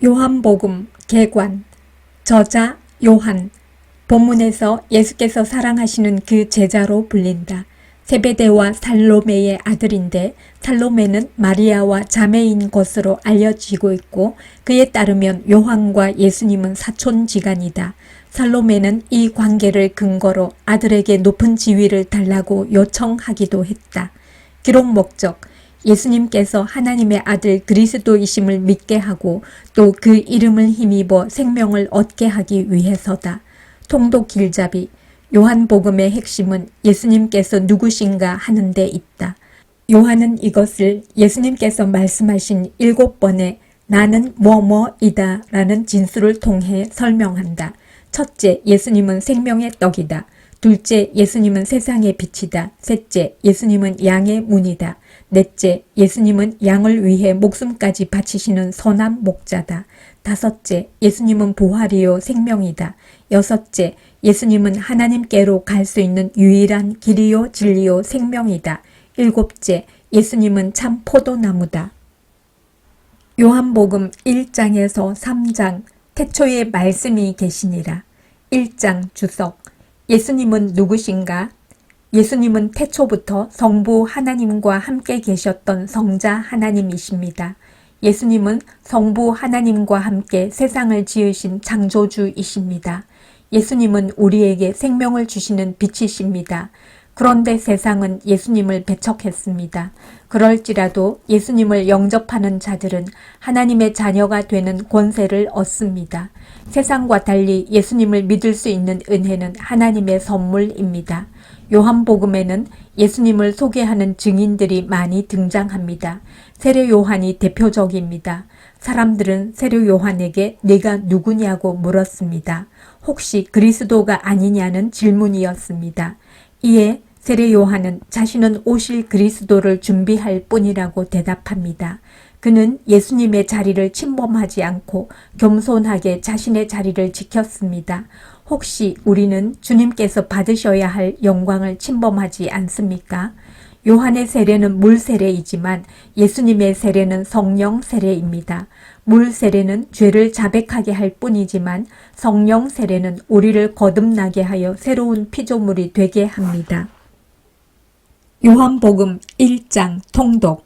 요한복음 개관 저자 요한 본문에서 예수께서 사랑하시는 그 제자로 불린다. 세베대와 살로메의 아들인데 살로메는 마리아와 자매인 것으로 알려지고 있고 그에 따르면 요한과 예수님은 사촌지간이다. 살로메는 이 관계를 근거로 아들에게 높은 지위를 달라고 요청하기도 했다. 기록 목적 예수님께서 하나님의 아들 그리스도이심을 믿게 하고 또 그 이름을 힘입어 생명을 얻게 하기 위해서다. 통독 길잡이 요한복음의 핵심은 예수님께서 누구신가 하는 데 있다. 요한은 이것을 예수님께서 말씀하신 7번의 나는 뭐뭐이다 라는 진술을 통해 설명한다. 첫째, 예수님은 생명의 떡이다. 둘째, 예수님은 세상의 빛이다. 셋째, 예수님은 양의 문이다. 넷째, 예수님은 양을 위해 목숨까지 바치시는 선한 목자다. 다섯째, 예수님은 부활이요 생명이다. 여섯째, 예수님은 하나님께로 갈 수 있는 유일한 길이요 진리요 생명이다. 일곱째, 예수님은 참 포도나무다. 요한복음 1장에서 3장 태초에 말씀이 계시니라. 1장 주석 예수님은 누구신가? 예수님은 태초부터 성부 하나님과 함께 계셨던 성자 하나님이십니다. 예수님은 성부 하나님과 함께 세상을 지으신 창조주이십니다. 예수님은 우리에게 생명을 주시는 빛이십니다. 그런데 세상은 예수님을 배척했습니다. 그럴지라도 예수님을 영접하는 자들은 하나님의 자녀가 되는 권세를 얻습니다. 세상과 달리 예수님을 믿을 수 있는 은혜는 하나님의 선물입니다. 요한복음에는 예수님을 소개하는 증인들이 많이 등장합니다. 세례 요한이 대표적입니다. 사람들은 세례 요한에게 네가 누구냐고 물었습니다. 혹시 그리스도가 아니냐는 질문이었습니다. 이에 세례 요한은 자신은 오실 그리스도를 준비할 뿐이라고 대답합니다. 그는 예수님의 자리를 침범하지 않고 겸손하게 자신의 자리를 지켰습니다. 혹시 우리는 주님께서 받으셔야 할 영광을 침범하지 않습니까? 요한의 세례는 물 세례이지만 예수님의 세례는 성령 세례입니다. 물 세례는 죄를 자백하게 할 뿐이지만 성령 세례는 우리를 거듭나게 하여 새로운 피조물이 되게 합니다. 요한복음 1장 통독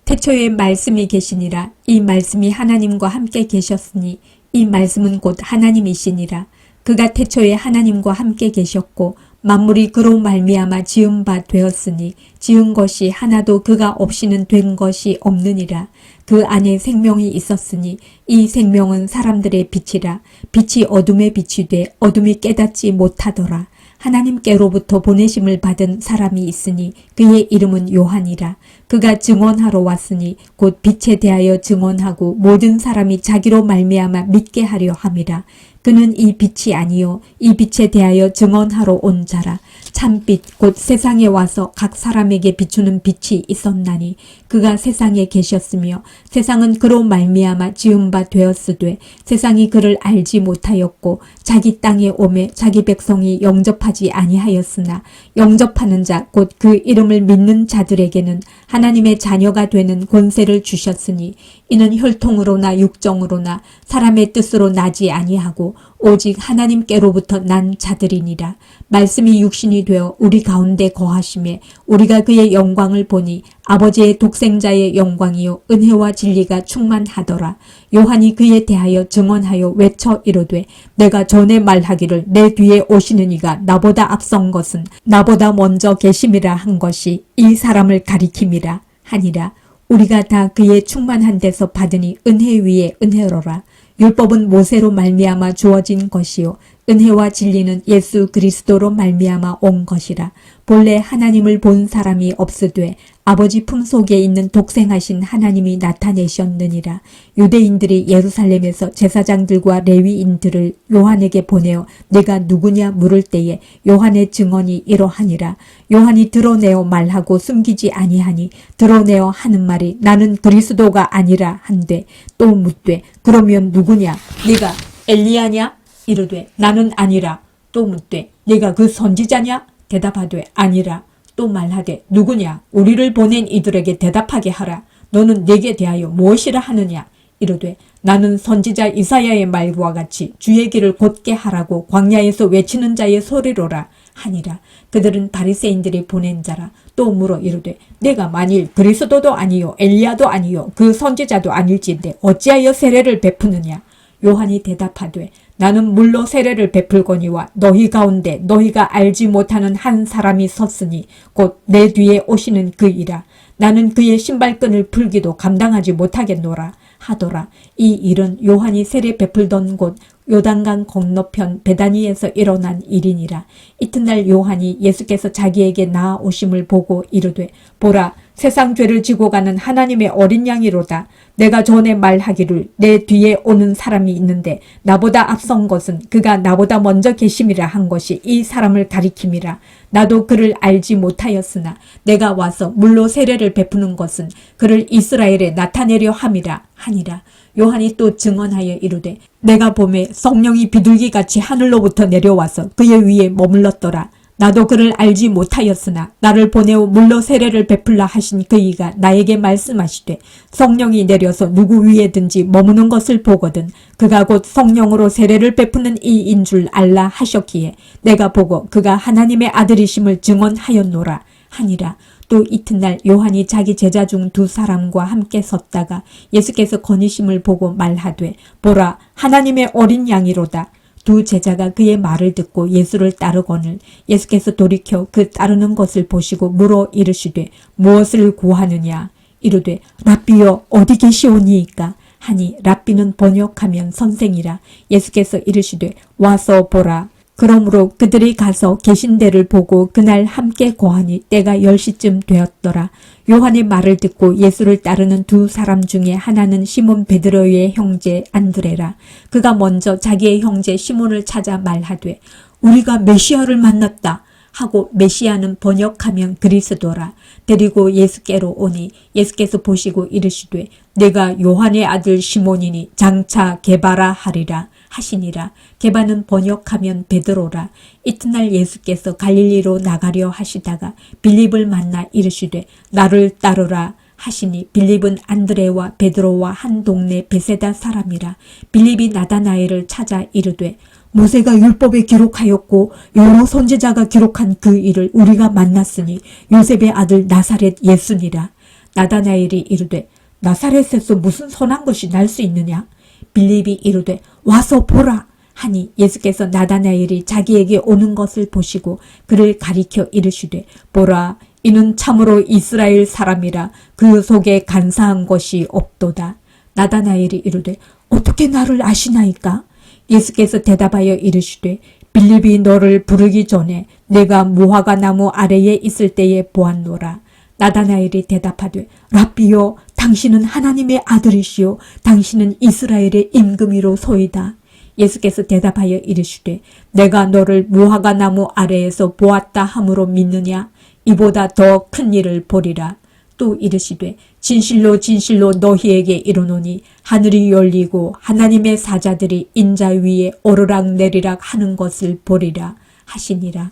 태초에 말씀이 계시니라. 이 말씀이 하나님과 함께 계셨으니 이 말씀은 곧 하나님이시니라. 그가 태초에 하나님과 함께 계셨고 만물이 그로 말미암아 지은 바 되었으니 지은 것이 하나도 그가 없이는 된 것이 없느니라. 그 안에 생명이 있었으니 이 생명은 사람들의 빛이라. 빛이 어둠에 빛이 돼 어둠이 깨닫지 못하더라. 하나님께로부터 보내심을 받은 사람이 있으니 그의 이름은 요한이라. 그가 증언하러 왔으니 곧 빛에 대하여 증언하고 모든 사람이 자기로 말미암아 믿게 하려 함이라. 그는 이 빛이 아니요 이 빛에 대하여 증언하러 온 자라. 참빛 곧 세상에 와서 각 사람에게 비추는 빛이 있었나니 그가 세상에 계셨으며 세상은 그로 말미암아 지은 바 되었으되 세상이 그를 알지 못하였고 자기 땅에 오매 자기 백성이 영접하지 아니하였으나 영접하는 자 곧 그 이름을 믿는 자들에게는 하나님의 자녀가 되는 권세를 주셨으니 이는 혈통으로나 육정으로나 사람의 뜻으로 나지 아니하고 오직 하나님께로부터 난 자들이니라. 말씀이 육신이 되어 우리 가운데 거하심에 우리가 그의 영광을 보니 아버지의 독생자의 영광이요 은혜와 진리가 충만하더라. 요한이 그에 대하여 증언하여 외쳐 이르되 내가 전에 말하기를 내 뒤에 오시는 이가 나보다 앞선 것은 나보다 먼저 계심이라 한 것이 이 사람을 가리킴이라 하니라. 우리가 다 그의 충만한 데서 받으니 은혜 위에 은혜로라. 율법은 모세로 말미암아 주어진 것이요 은혜와 진리는 예수 그리스도로 말미암아 온 것이라. 본래 하나님을 본 사람이 없으되 아버지 품속에 있는 독생하신 하나님이 나타내셨느니라. 유대인들이 예루살렘에서 제사장들과 레위인들을 요한에게 보내어 네가 누구냐 물을 때에 요한의 증언이 이러하니라. 요한이 드러내어 말하고 숨기지 아니하니 드러내어 하는 말이 나는 그리스도가 아니라 한데 또 묻되 그러면 누구냐 네가 엘리야냐 이르되 나는 아니라. 또 묻되 네가 그 선지자냐 대답하되 아니라. 또 말하되 누구냐 우리를 보낸 이들에게 대답하게 하라. 너는 내게 대하여 무엇이라 하느냐 이르되 나는 선지자 이사야의 말과 같이 주의 길을 곧게 하라고 광야에서 외치는 자의 소리로라 하니라. 그들은 바리새인들이 보낸 자라. 또 물어 이르되 내가 만일 그리스도도 아니요 엘리야도 아니요 그 선지자도 아닐진데 어찌하여 세례를 베푸느냐. 요한이 대답하되 나는 물로 세례를 베풀거니와 너희 가운데 너희가 알지 못하는 한 사람이 섰으니 곧 내 뒤에 오시는 그이라. 나는 그의 신발끈을 풀기도 감당하지 못하겠노라 하더라. 이 일은 요한이 세례 베풀던 곳 요단강 건너편 베다니에서 일어난 일이니라. 이튿날 요한이 예수께서 자기에게 나아오심을 보고 이르되 보라 세상 죄를 지고 가는 하나님의 어린 양이로다. 내가 전에 말하기를 내 뒤에 오는 사람이 있는데 나보다 앞선 것은 그가 나보다 먼저 계심이라 한 것이 이 사람을 가리킴이라. 나도 그를 알지 못하였으나 내가 와서 물로 세례를 베푸는 것은 그를 이스라엘에 나타내려 함이라 하니라. 요한이 또 증언하여 이르되 내가 보매 성령이 비둘기같이 하늘로부터 내려와서 그의 위에 머물렀더라. 나도 그를 알지 못하였으나 나를 보내어 물로 세례를 베풀라 하신 그이가 나에게 말씀하시되 성령이 내려서 누구 위에든지 머무는 것을 보거든 그가 곧 성령으로 세례를 베푸는 이인 줄 알라 하셨기에 내가 보고 그가 하나님의 아들이심을 증언하였노라 하니라. 또 이튿날 요한이 자기 제자 중 두 사람과 함께 섰다가 예수께서 거니심을 보고 말하되 보라 하나님의 어린 양이로다. 두 제자가 그의 말을 듣고 예수를 따르거늘 예수께서 돌이켜 그 따르는 것을 보시고 물어 이르시되 무엇을 구하느냐. 이르되 랍비여 어디 계시오니이까 하니 랍비는 번역하면 선생이라. 예수께서 이르시되 와서 보라. 그러므로 그들이 가서 계신 데를 보고 그날 함께 거하니 때가 10시쯤 되었더라. 요한의 말을 듣고 예수를 따르는 두 사람 중에 하나는 시몬 베드로의 형제 안드레라. 그가 먼저 자기의 형제 시몬을 찾아 말하되 우리가 메시아를 만났다 하고 메시아는 번역하면 그리스도라. 데리고 예수께로 오니 예수께서 보시고 이르시되 내가 요한의 아들 시몬이니 장차 게바라 하리라 하시니라. 게바는 번역하면 베드로라. 이튿날 예수께서 갈릴리로 나가려 하시다가 빌립을 만나 이르시되 나를 따르라 하시니 빌립은 안드레와 베드로와 한 동네 베세다 사람이라. 빌립이 나다나엘을 찾아 이르되 모세가 율법에 기록하였고 여러 선지자가 기록한 그 일을 우리가 만났으니 요셉의 아들 나사렛 예수니라. 나다나엘이 이르되 나사렛에서 무슨 선한 것이 날 수 있느냐. 빌립이 이르되 와서 보라 하니 예수께서 나다나엘이 자기에게 오는 것을 보시고 그를 가리켜 이르시되 보라 이는 참으로 이스라엘 사람이라 그 속에 간사한 것이 없도다. 나다나엘이 이르되 어떻게 나를 아시나이까. 예수께서 대답하여 이르시되 빌립이 너를 부르기 전에 내가 무화과 나무 아래에 있을 때에 보았노라. 나다나엘이 대답하되 랍비여 당신은 하나님의 아들이시요 당신은 이스라엘의 임금이로소이다. 예수께서 대답하여 이르시되 내가 너를 무화과 나무 아래에서 보았다 함으로 믿느냐. 이보다 더 큰 일을 보리라. 또 이르시되 진실로 진실로 너희에게 이르노니 하늘이 열리고 하나님의 사자들이 인자 위에 오르락내리락 하는 것을 보리라 하시니라.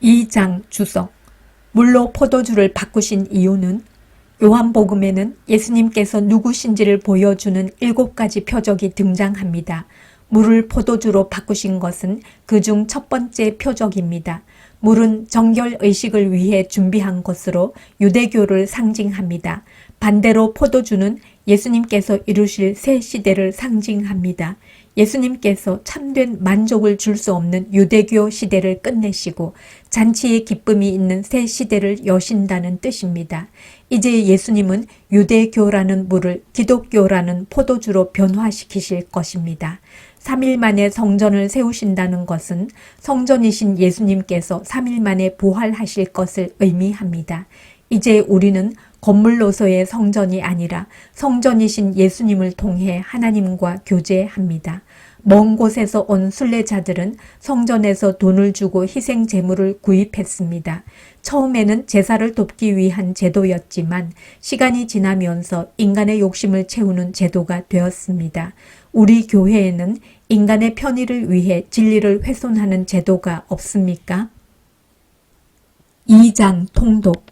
2장 주석. 물로 포도주를 바꾸신 이유는 요한복음에는 예수님께서 누구신지를 보여주는 7가지 표적이 등장합니다. 물을 포도주로 바꾸신 것은 그중 첫 번째 표적입니다. 물은 정결의식을 위해 준비한 것으로 유대교를 상징합니다. 반대로 포도주는 예수님께서 이루실 새 시대를 상징합니다. 예수님께서 참된 만족을 줄 수 없는 유대교 시대를 끝내시고 잔치의 기쁨이 있는 새 시대를 여신다는 뜻입니다. 이제 예수님은 유대교라는 물을 기독교라는 포도주로 변화시키실 것입니다. 3일 만에 성전을 세우신다는 것은 성전이신 예수님께서 3일 만에 부활하실 것을 의미합니다. 이제 우리는 건물로서의 성전이 아니라 성전이신 예수님을 통해 하나님과 교제합니다. 먼 곳에서 온 순례자들은 성전에서 돈을 주고 희생 제물을 구입했습니다. 처음에는 제사를 돕기 위한 제도였지만 시간이 지나면서 인간의 욕심을 채우는 제도가 되었습니다. 우리 교회에는 인간의 편의를 위해 진리를 훼손하는 제도가 없습니까? 2장 통독.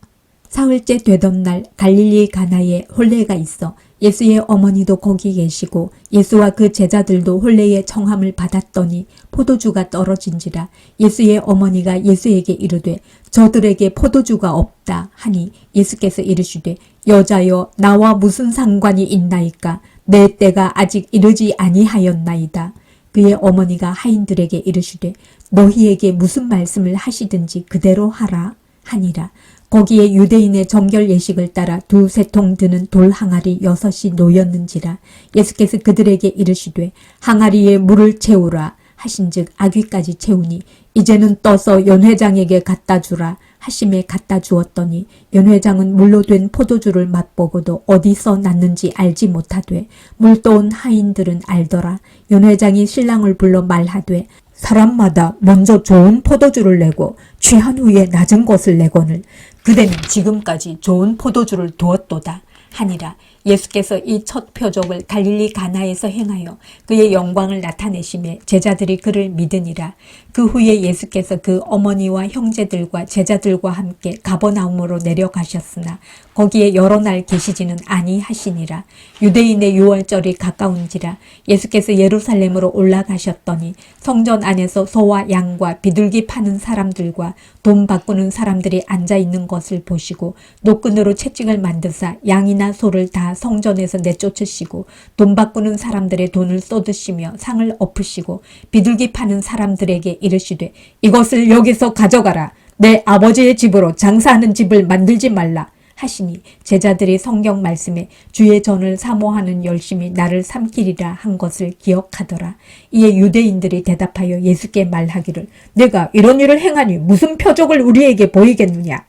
사흘째 되던 날 갈릴리 가나에 혼례가 있어 예수의 어머니도 거기 계시고 예수와 그 제자들도 혼례의 청함을 받았더니 포도주가 떨어진지라. 예수의 어머니가 예수에게 이르되 저들에게 포도주가 없다 하니 예수께서 이르시되 여자여 나와 무슨 상관이 있나이까 내 때가 아직 이르지 아니하였나이다. 그의 어머니가 하인들에게 이르시되 너희에게 무슨 말씀을 하시든지 그대로 하라 하니라. 거기에 유대인의 정결 예식을 따라 두세 통 드는 돌 항아리 6이 놓였는지라. 예수께서 그들에게 이르시되 항아리에 물을 채우라 하신즉 아귀까지 채우니 이제는 떠서 연회장에게 갖다 주라 하심에 갖다 주었더니 연회장은 물로 된 포도주를 맛보고도 어디서 났는지 알지 못하되 물 떠온 하인들은 알더라. 연회장이 신랑을 불러 말하되 사람마다 먼저 좋은 포도주를 내고 취한 후에 낮은 것을 내거늘 그대는 지금까지 좋은 포도주를 두었도다 하니라. 예수께서 이 첫 표적을 갈릴리 가나에서 행하여 그의 영광을 나타내시매 제자들이 그를 믿으니라. 그 후에 예수께서 그 어머니와 형제들과 제자들과 함께 가버나움으로 내려가셨으나 거기에 여러 날 계시지는 아니하시니라. 유대인의 유월절이 가까운지라. 예수께서 예루살렘으로 올라가셨더니 성전 안에서 소와 양과 비둘기 파는 사람들과 돈 바꾸는 사람들이 앉아있는 것을 보시고 노끈으로 채찍을 만드사 양이나 소를 다 성전에서 내쫓으시고 돈 바꾸는 사람들의 돈을 쏟으시며 상을 엎으시고 비둘기 파는 사람들에게 이르시되 이것을 여기서 가져가라. 내 아버지의 집으로 장사하는 집을 만들지 말라 하시니 제자들이 성경 말씀에 주의 전을 사모하는 열심이 나를 삼키리라 한 것을 기억하더라. 이에 유대인들이 대답하여 예수께 말하기를 내가 이런 일을 행하니 무슨 표적을 우리에게 보이겠느냐.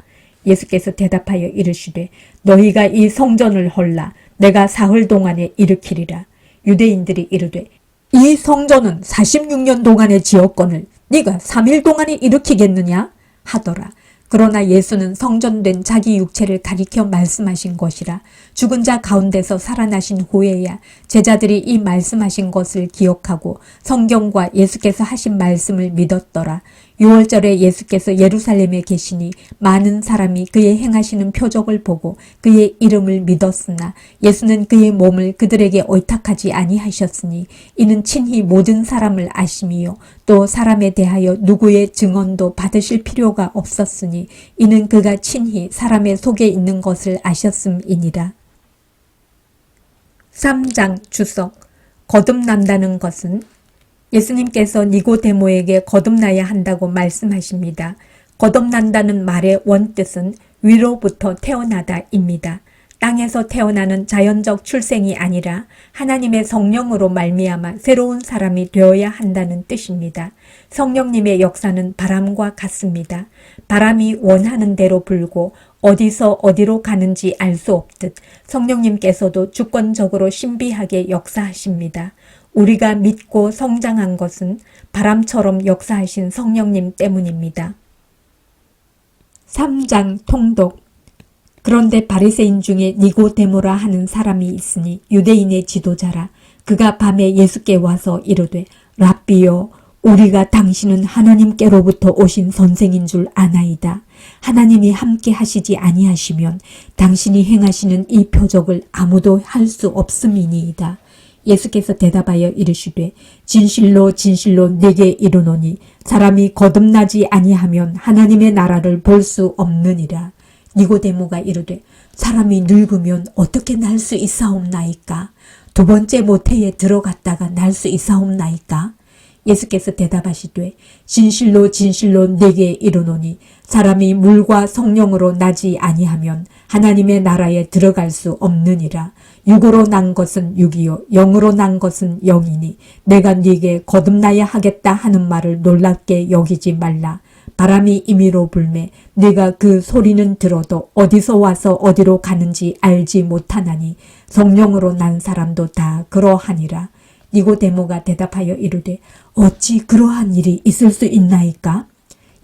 예수께서 대답하여 이르시되 너희가 이 성전을 헐라 내가 사흘 동안에 일으키리라. 유대인들이 이르되 이 성전은 46년 동안에 지었거늘 네가 3일 동안에 일으키겠느냐 하더라. 그러나 예수는 성전된 자기 육체를 가리켜 말씀하신 것이라. 죽은 자 가운데서 살아나신 후에야 제자들이 이 말씀하신 것을 기억하고 성경과 예수께서 하신 말씀을 믿었더라. 유월절에 예수께서 예루살렘에 계시니 많은 사람이 그의 행하시는 표적을 보고 그의 이름을 믿었으나 예수는 그의 몸을 그들에게 의탁하지 아니하셨으니 이는 친히 모든 사람을 아심이요 또 사람에 대하여 누구의 증언도 받으실 필요가 없었으니 이는 그가 친히 사람의 속에 있는 것을 아셨음이니라. 3장 주석. 거듭난다는 것은 예수님께서 니고데모에게 거듭나야 한다고 말씀하십니다. 거듭난다는 말의 원뜻은 위로부터 태어나다입니다. 땅에서 태어나는 자연적 출생이 아니라 하나님의 성령으로 말미암아 새로운 사람이 되어야 한다는 뜻입니다. 성령님의 역사는 바람과 같습니다. 바람이 원하는 대로 불고 어디서 어디로 가는지 알 수 없듯 성령님께서도 주권적으로 신비하게 역사하십니다. 우리가 믿고 성장한 것은 바람처럼 역사하신 성령님 때문입니다. 3장 통독. 그런데 바리새인 중에 니고데모라 하는 사람이 있으니 유대인의 지도자라. 그가 밤에 예수께 와서 이르되 랍비여 우리가 당신은 하나님께로부터 오신 선생인 줄 아나이다. 하나님이 함께 하시지 아니하시면 당신이 행하시는 이 표적을 아무도 할 수 없음이니이다. 예수께서 대답하여 이르시되 진실로 진실로 네게 이르노니 사람이 거듭나지 아니하면 하나님의 나라를 볼 수 없느니라. 니고데모가 이르되 사람이 늙으면 어떻게 날 수 있사옵나이까? 두 번째 모태에 들어갔다가 날 수 있사옵나이까? 예수께서 대답하시되 진실로 진실로 네게 이르노니 사람이 물과 성령으로 나지 아니하면 하나님의 나라에 들어갈 수 없느니라. 육으로 난 것은 육이요 영으로 난 것은 영이니 내가 네게 거듭나야 하겠다 하는 말을 놀랍게 여기지 말라. 바람이 임의로 불매 네가 그 소리는 들어도 어디서 와서 어디로 가는지 알지 못하나니 성령으로 난 사람도 다 그러하니라. 니고데모가 대답하여 이르되 어찌 그러한 일이 있을 수 있나이까?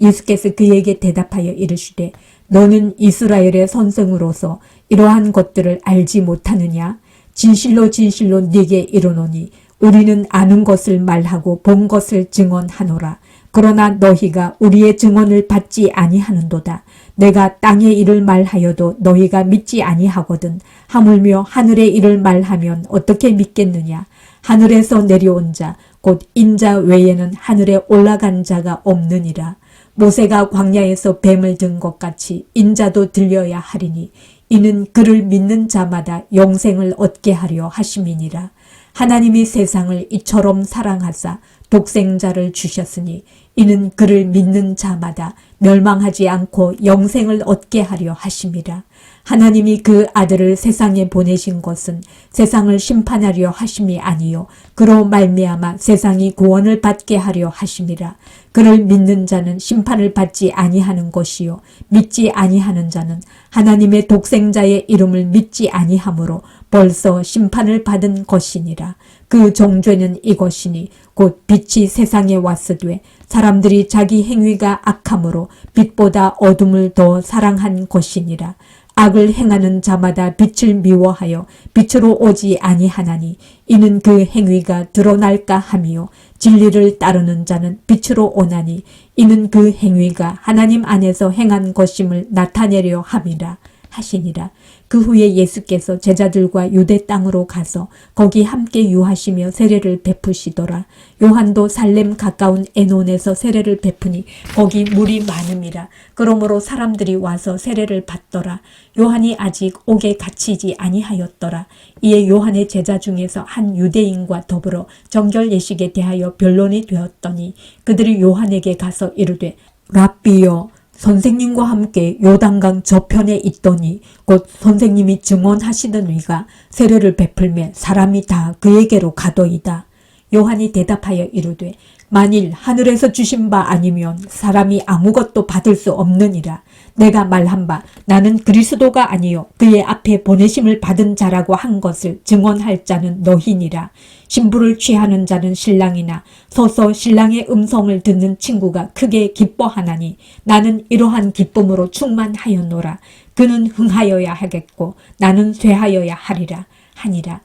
예수께서 그에게 대답하여 이르시되 너는 이스라엘의 선생으로서 이러한 것들을 알지 못하느냐? 진실로 진실로 네게 이르노니 우리는 아는 것을 말하고 본 것을 증언하노라. 그러나 너희가 우리의 증언을 받지 아니하는도다. 내가 땅의 일을 말하여도 너희가 믿지 아니하거든. 하물며 하늘의 일을 말하면 어떻게 믿겠느냐. 하늘에서 내려온 자 곧 인자 외에는 하늘에 올라간 자가 없느니라. 모세가 광야에서 뱀을 든 것 같이 인자도 들려야 하리니 이는 그를 믿는 자마다 영생을 얻게 하려 하심이니라. 하나님이 세상을 이처럼 사랑하사 독생자를 주셨으니 이는 그를 믿는 자마다 멸망하지 않고 영생을 얻게 하려 하심이라. 하나님이 그 아들을 세상에 보내신 것은 세상을 심판하려 하심이 아니요 그로 말미암아 세상이 구원을 받게 하려 하심이라. 그를 믿는 자는 심판을 받지 아니하는 것이요 믿지 아니하는 자는 하나님의 독생자의 이름을 믿지 아니하므로 벌써 심판을 받은 것이니라. 그 정죄는 이것이니 곧 빛이 세상에 왔으되 사람들이 자기 행위가 악함으로 빛보다 어둠을 더 사랑한 것이니라. 악을 행하는 자마다 빛을 미워하여 빛으로 오지 아니하나니 이는 그 행위가 드러날까 함이요 진리를 따르는 자는 빛으로 오나니 이는 그 행위가 하나님 안에서 행한 것임을 나타내려 함이라 하시니라. 그 후에 예수께서 제자들과 유대 땅으로 가서 거기 함께 유하시며 세례를 베푸시더라. 요한도 살렘 가까운 에논에서 세례를 베푸니 거기 물이 많음이라. 그러므로 사람들이 와서 세례를 받더라. 요한이 아직 옥에 갇히지 아니하였더라. 이에 요한의 제자 중에서 한 유대인과 더불어 정결 예식에 대하여 변론이 되었더니 그들이 요한에게 가서 이르되 랍비여 선생님과 함께 요단강 저편에 있더니 곧 선생님이 증언하시던 위가 세례를 베풀매 사람이 다 그에게로 가더이다. 요한이 대답하여 이르되 만일 하늘에서 주신 바 아니면 사람이 아무것도 받을 수 없느니라. 내가 말한 바 나는 그리스도가 아니요 그의 앞에 보내심을 받은 자라고 한 것을 증언할 자는 너희니라. 신부를 취하는 자는 신랑이나 서서 신랑의 음성을 듣는 친구가 크게 기뻐하나니 나는 이러한 기쁨으로 충만하였노라. 그는 흥하여야 하겠고 나는 쇠하여야 하리라 하니라.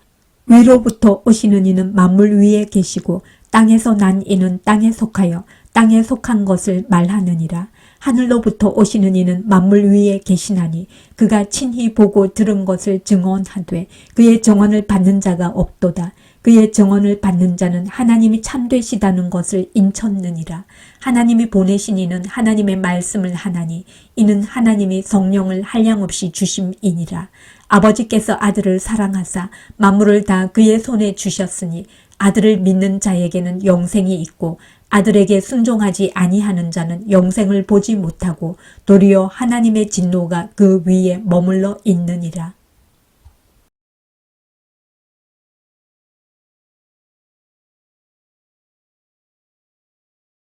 위로부터 오시는 이는 만물 위에 계시고 땅에서 난 이는 땅에 속하여 땅에 속한 것을 말하느니라. 하늘로부터 오시는 이는 만물 위에 계시나니 그가 친히 보고 들은 것을 증언하되 그의 증언을 받는 자가 없도다. 그의 증언을 받는 자는 하나님이 참되시다는 것을 인쳤느니라. 하나님이 보내신 이는 하나님의 말씀을 하나니 이는 하나님이 성령을 한량없이 주심이니라. 아버지께서 아들을 사랑하사 만물을 다 그의 손에 주셨으니 아들을 믿는 자에게는 영생이 있고 아들에게 순종하지 아니하는 자는 영생을 보지 못하고 도리어 하나님의 진노가 그 위에 머물러 있느니라.